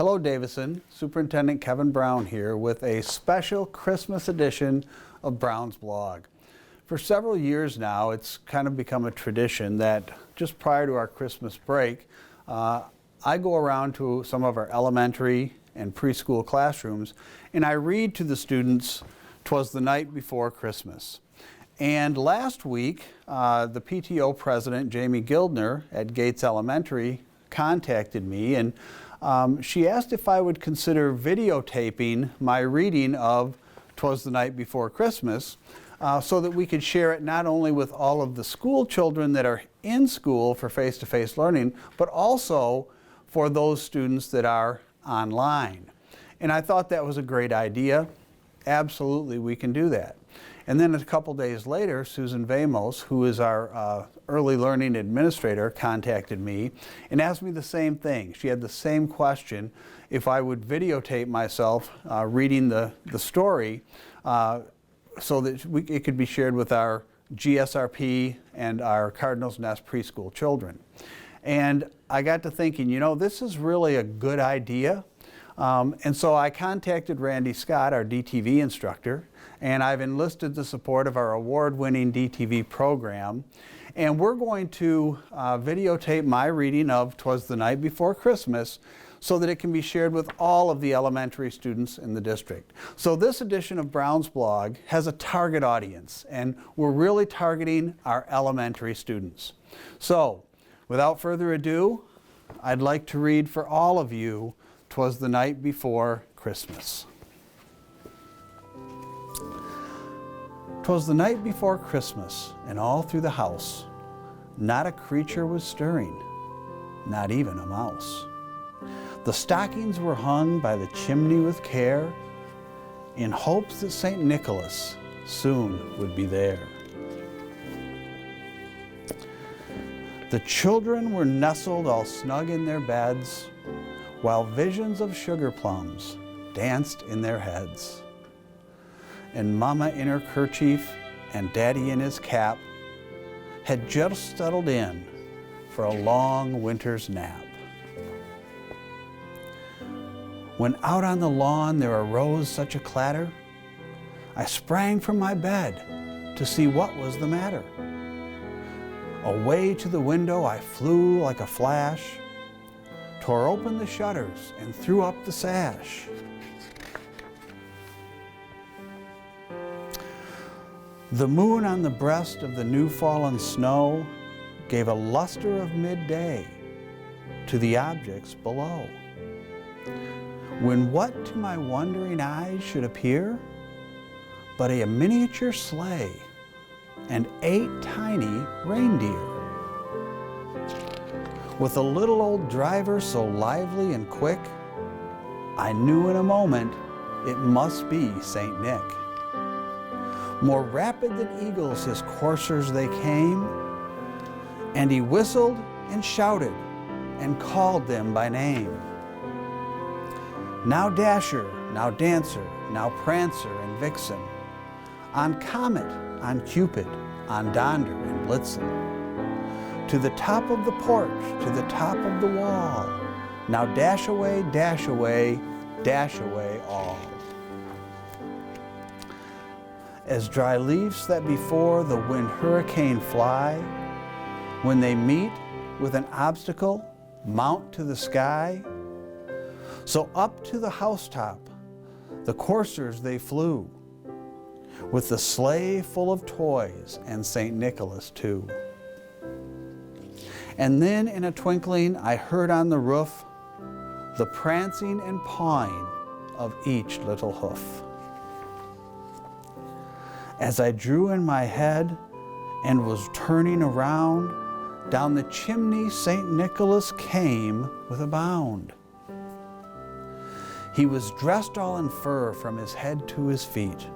Hello Davison, Superintendent Kevin Brown here with a special Christmas edition of Brown's Blog. For several years now, it's kind of become a tradition that just prior to our Christmas break, I go around to some of our elementary and preschool classrooms and I read to the students "Twas the Night Before Christmas." And last week, the PTO president, Jamie Gildner at Gates Elementary, contacted me and she asked if I would consider videotaping my reading of "Twas the Night Before Christmas" so that we could share it not only with all of the school children that are in school for face-to-face learning, but also for those students that are online. And I thought that was a great idea. Absolutely, we can do that. And then a couple days later, Susan Vamos, who is our early learning administrator, contacted me and asked me the same thing. She had the same question, if I would videotape myself reading the story so that it could be shared with our GSRP and our Cardinals Nest preschool children. And I got to thinking, you know, this is really a good idea. And so I contacted Randy Scott, our DTV instructor, and I've enlisted the support of our award-winning DTV program. And we're going to videotape my reading of "Twas the Night Before Christmas" so that it can be shared with all of the elementary students in the district. So this edition of Brown's Blog has a target audience, and we're really targeting our elementary students. So, without further ado, I'd like to read for all of you "Twas the Night Before Christmas." 'Twas the night before Christmas, and all through the house not a creature was stirring, not even a mouse. The stockings were hung by the chimney with care, in hopes that St. Nicholas soon would be there. The children were nestled all snug in their beds, while visions of sugar plums danced in their heads. And Mama in her kerchief and Daddy in his cap had just settled in for a long winter's nap. When out on the lawn there arose such a clatter, I sprang from my bed to see what was the matter. Away to the window I flew like a flash, tore open the shutters and threw up the sash. The moon on the breast of the new-fallen snow gave a luster of midday to the objects below. When what to my wondering eyes should appear but a miniature sleigh and 8 tiny reindeer, with a little old driver so lively and quick, I knew in a moment it must be St. Nick. More rapid than eagles his coursers they came, and he whistled and shouted and called them by name. Now Dasher, now Dancer, now Prancer and Vixen, on Comet, on Cupid, on Donder and Blitzen, to the top of the porch, to the top of the wall, now dash away, dash away, dash away all. As dry leaves that before the wind hurricane fly, when they meet with an obstacle, mount to the sky, so up to the housetop the coursers they flew, with the sleigh full of toys and St. Nicholas too. And then in a twinkling I heard on the roof the prancing and pawing of each little hoof. As I drew in my head and was turning around, down the chimney St. Nicholas came with a bound. He was dressed all in fur from his head to his feet,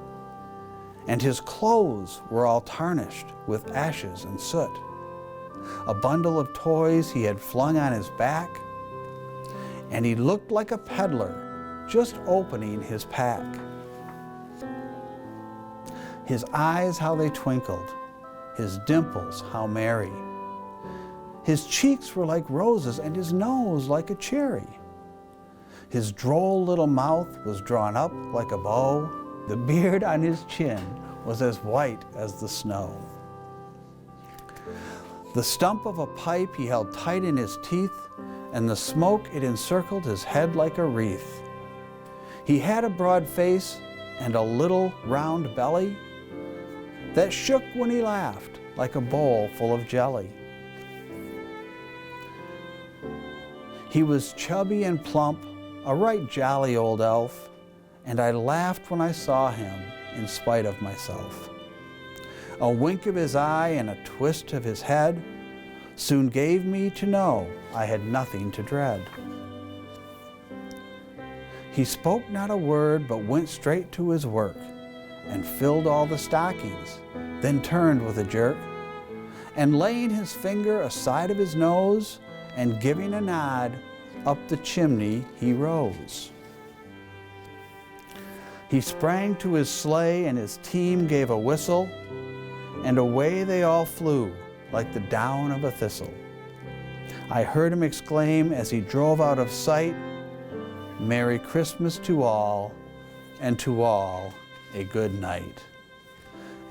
and his clothes were all tarnished with ashes and soot. A bundle of toys he had flung on his back, and he looked like a peddler just opening his pack. His eyes, how they twinkled, his dimples, how merry. His cheeks were like roses, and his nose like a cherry. His droll little mouth was drawn up like a bow. The beard on his chin was as white as the snow. The stump of a pipe he held tight in his teeth, and the smoke it encircled his head like a wreath. He had a broad face and a little round belly that shook when he laughed like a bowl full of jelly. He was chubby and plump, a right jolly old elf, and I laughed when I saw him in spite of myself. A wink of his eye and a twist of his head soon gave me to know I had nothing to dread. He spoke not a word, but went straight to his work and filled all the stockings, then turned with a jerk, and laying his finger aside of his nose and giving a nod, up the chimney he rose. He sprang to his sleigh and his team gave a whistle, and away they all flew like the down of a thistle. I heard him exclaim as he drove out of sight, "Merry Christmas to all, and to all a good night."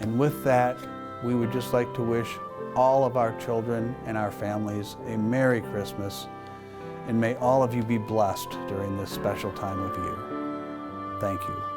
And with that, we would just like to wish all of our children and our families a Merry Christmas, and may all of you be blessed during this special time of year. Thank you.